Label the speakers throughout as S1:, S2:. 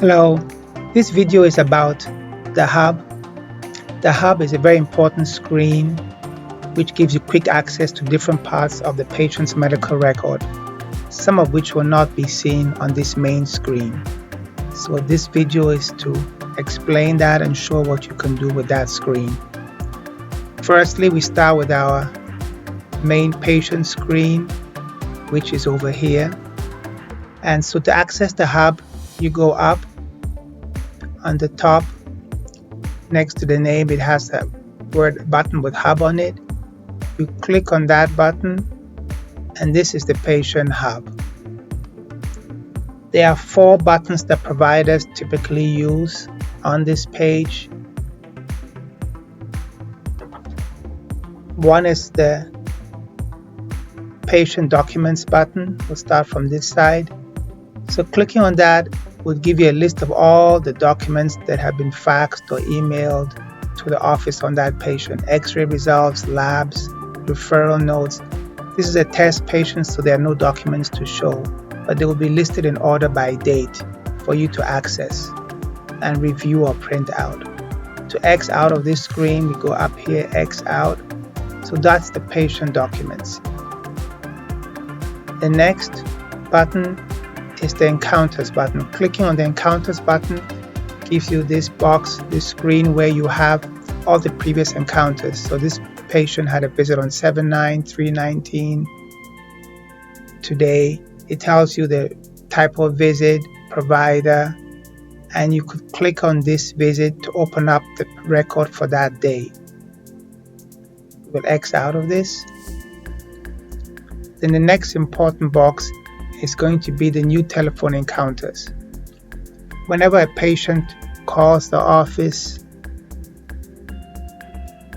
S1: Hello, this video is about the hub. The hub is a very important screen which gives you quick access to different parts of the patient's medical record, some of which will not be seen on this main screen. So this video is to explain that and show what you can do with that screen. Firstly, we start with our main patient screen, which is over here. And so to access the hub, you go up on the top. Next to the name, it has a word button with hub on it. You click on that button, and this is the patient hub. There are 4 buttons that providers typically use on this page. One is the patient documents button. We'll start from this side. So clicking on that will give you a list of all the documents that have been faxed or emailed to the office on that patient. X-ray results, labs, referral notes. This is a test patient, so there are no documents to show, but they will be listed in order by date for you to access and review or print out. To X out of this screen, we go up here, X out. So that's the patient documents. The next button is the encounters button. Clicking on the encounters button gives you this box, this screen where you have all the previous encounters. So this patient had a visit on 7/9/319. Today, it tells you the type of visit, provider, and you could click on this visit to open up the record for that day. We'll X out of this. Then the next important box is going to be the new telephone encounters. Whenever a patient calls the office,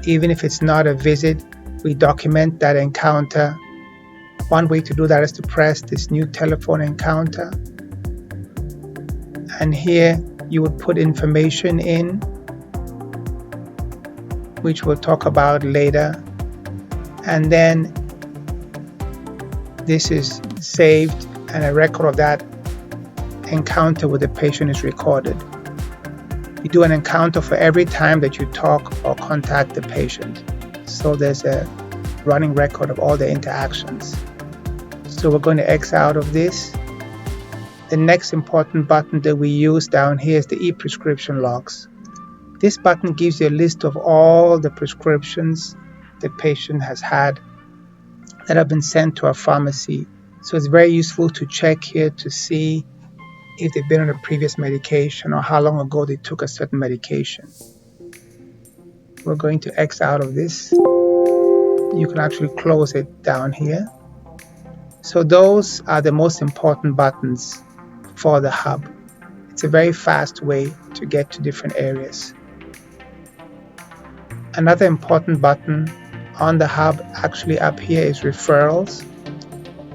S1: even if it's not a visit, we document that encounter. One way to do that is to press this new telephone encounter. And here you would put information in, which we'll talk about later. And then this is saved, and a record of that encounter with the patient is recorded. You do an encounter for every time that you talk or contact the patient. So there's a running record of all the interactions. So we're going to X out of this. The next important button that we use down here is the e-prescription logs. This button gives you a list of all the prescriptions the patient has had that have been sent to a pharmacy. So it's very useful to check here to see if they've been on a previous medication or how long ago they took a certain medication. We're going to X out of this. You can actually close it down here. So those are the most important buttons for the hub. It's a very fast way to get to different areas. Another important button on the hub, actually up here, is referrals.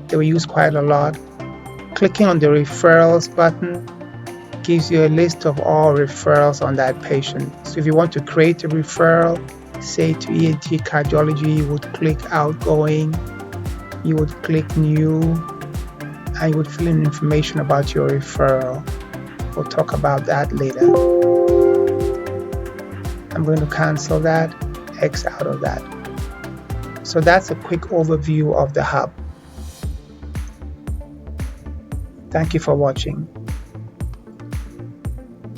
S1: They we use quite a lot. Clicking on the referrals button gives you a list of all referrals on that patient. So if you want to create a referral, say to ENT cardiology, you would click outgoing, you would click new, and you would fill in information about your referral. We'll talk about that later. I'm going to cancel that, X out of that. So that's a quick overview of the hub. Thank you for watching.